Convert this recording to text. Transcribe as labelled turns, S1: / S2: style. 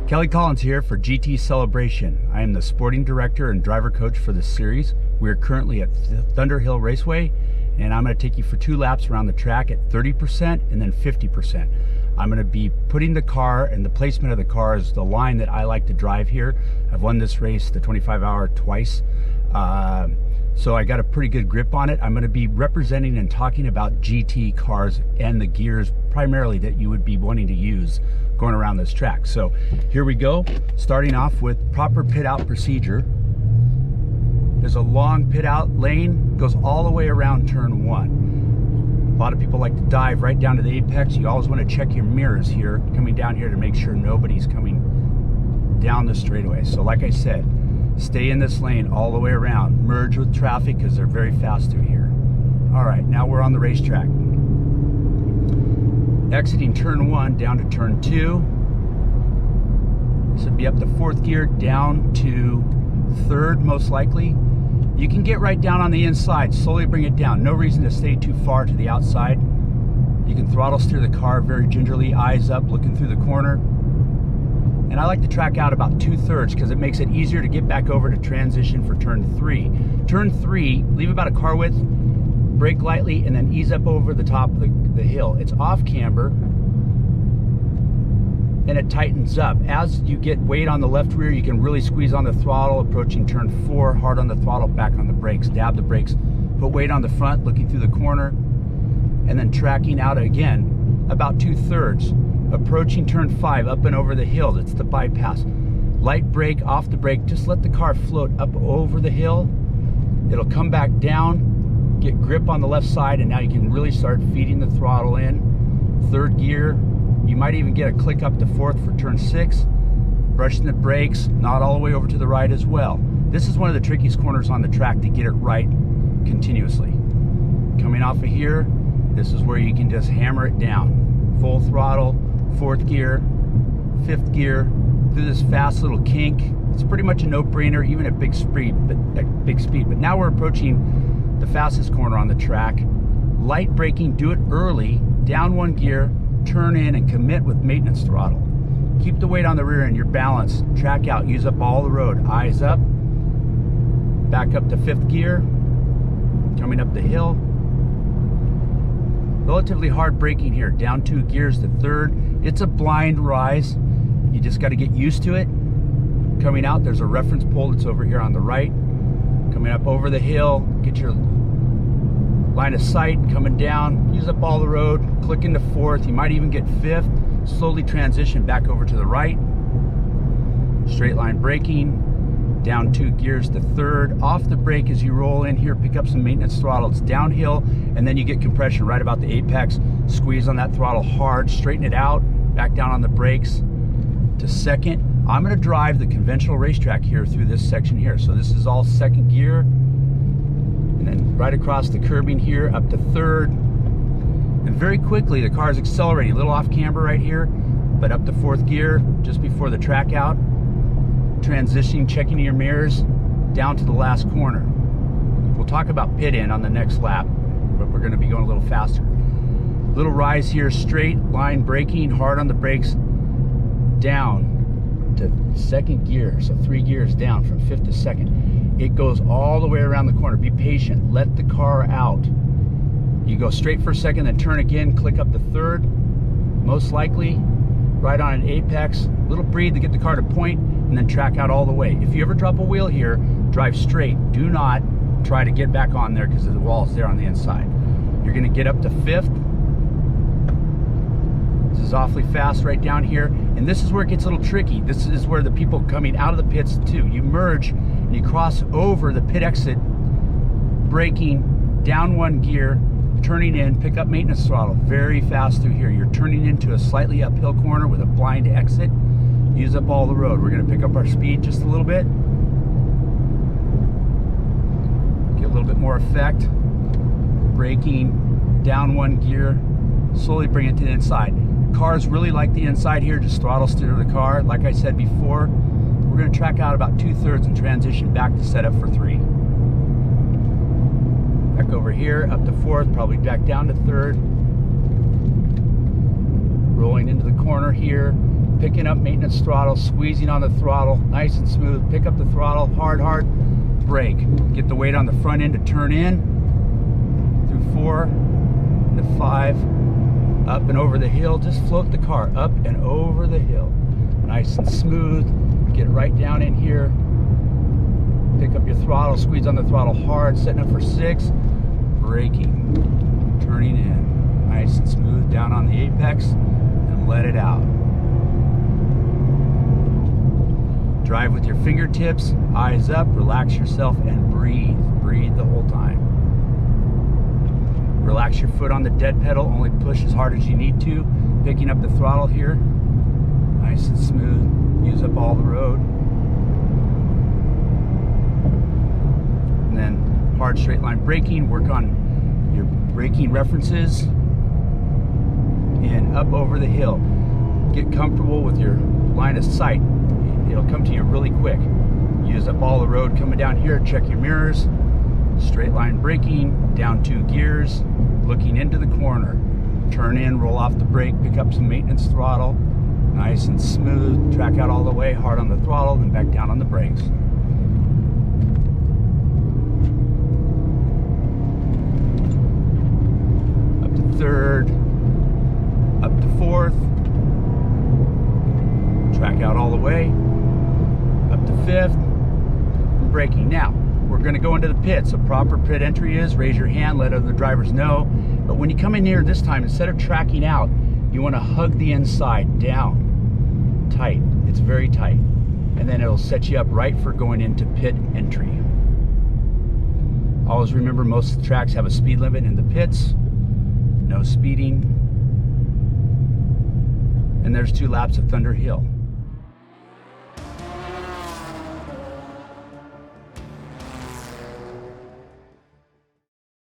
S1: Kelly Collins here for GT Celebration. I am the sporting director and driver coach for this series. We are currently at Thunderhill Raceway, and I'm going to take you for 2 laps around the track at 30% and then 50%. I'm going to be putting the car, and the placement of the car is the line that I like to drive here. I've won this race, the 25-hour, twice. So I got a pretty good grip on it. I'm going to be representing and talking about GT cars and the gears primarily that you would be wanting to use going around this track. So here we go, starting off with proper pit out procedure. There's a long pit out lane, goes all the way around turn 1. A lot of people like to dive right down to the apex. You always want to check your mirrors here, coming down here to make sure nobody's coming down the straightaway. So like I said, stay in this lane all the way around. Merge with traffic because they're very fast through here. All right, now we're on the racetrack. Exiting turn 1 down to turn 2. This would be up to 4th gear, down to 3rd most likely. You can get right down on the inside, slowly bring it down. No reason to stay too far to the outside. You can throttle steer the car very gingerly, eyes up, looking through the corner. And I like to track out about 2/3 because it makes it easier to get back over to transition for turn 3. Turn 3, leave about a car width, brake lightly, and then ease up over the top of the hill. It's off camber, and it tightens up. As you get weight on the left rear, you can really squeeze on the throttle. Approaching turn 4, hard on the throttle, back on the brakes, dab the brakes, put weight on the front, looking through the corner, and then tracking out again about 2/3. Approaching turn 5, up and over the hill, that's the bypass. Light brake, off the brake, just let the car float up over the hill. It'll come back down, get grip on the left side, and now you can really start feeding the throttle in. 3rd gear, you might even get a click up to 4th for turn 6. Brushing the brakes, not all the way over to the right as well. This is one of the trickiest corners on the track to get it right continuously. Coming off of here, this is where you can just hammer it down. Full throttle, 4th gear, 5th gear, through this fast little kink. It's pretty much a no-brainer, even at big speed. But now we're approaching the fastest corner on the track. Light braking, do it early, down 1 gear, turn in and commit with maintenance throttle. Keep the weight on the rear and your balance. Track out, use up all the road. Eyes up, back up to 5th gear, coming up the hill. Relatively hard braking here, down 2 gears to 3rd. It's a blind rise. You just got to get used to it. Coming out, there's a reference pole that's over here on the right. Coming up over the hill, get your line of sight. Coming down, use up all the road, click into 4th. You might even get 5th. Slowly transition back over to the right. Straight line braking, down 2 gears to 3rd. Off the brake as you roll in here, pick up some maintenance throttle. It's downhill, and then you get compression right about the apex. Squeeze on that throttle hard, straighten it out, back down on the brakes to 2nd. I'm going to drive the conventional racetrack here through this section here. So this is all 2nd gear, and then right across the curbing here up to 3rd. And very quickly the car is accelerating, a little off camber right here, but up to 4th gear just before the track out. Transitioning, checking your mirrors, down to the last corner. We'll talk about pit in on the next lap, but we're going to be going a little faster. Little rise here, straight line braking, hard on the brakes, down to 2nd gear, so 3 gears down from 5th to 2nd. It goes all the way around the corner. Be patient, let the car out. You go straight for 2nd, then turn again, click up to 3rd, most likely right on an apex. Little breathe to get the car to point, and then track out all the way. If you ever drop a wheel here, drive straight. Do not try to get back on there because the wall's there on the inside. You're going to get up to 5th. This is awfully fast right down here, and this is where it gets a little tricky. This is where the people coming out of the pits too. You merge and you cross over the pit exit, braking, down 1 gear, turning in, pick up maintenance throttle. Very fast through here. You're turning into a slightly uphill corner with a blind exit. Use up all the road. We're going to pick up our speed just a little bit. Get a little bit more effect. Braking, down 1 gear, slowly bring it to the inside. Cars really like the inside here. Just throttle steer the car. Like I said before, we're going to track out about 2/3 and transition back to set up for 3. Back over here, up to 4th, probably back down to 3rd. Rolling into the corner here, picking up maintenance throttle, squeezing on the throttle, nice and smooth. Pick up the throttle, hard, brake. Get the weight on the front end to turn in, through 4, to 5, up and over the hill. Just float the car up and over the hill. Nice and smooth. Get right down in here. Pick up your throttle, squeeze on the throttle hard, setting up for 6, braking, turning in. Nice and smooth down on the apex, and let it out. Drive with your fingertips, eyes up, relax yourself, and breathe. Breathe the whole time. Relax your foot on the dead pedal, only push as hard as you need to. Picking up the throttle here, nice and smooth. Use up all the road. And then hard straight line braking, work on your braking references, and up over the hill. Get comfortable with your line of sight. It'll come to you really quick. Use up all the road coming down here. Check your mirrors. Straight line braking, down 2 gears, looking into the corner. Turn in, roll off the brake, pick up some maintenance throttle. Nice and smooth. Track out all the way, hard on the throttle, then back down on the brakes. Up to 3rd, up to 4th. Track out all the way, up to 5th, and braking. Now, we're going to go into the pit. So proper pit entry is raise your hand, let other drivers know. But when you come in here this time, instead of tracking out, you want to hug the inside down, tight. It's very tight. And then it'll set you up right for going into pit entry. Always remember, most of the tracks have a speed limit in the pits. No speeding. And there's 2 laps of Thunderhill.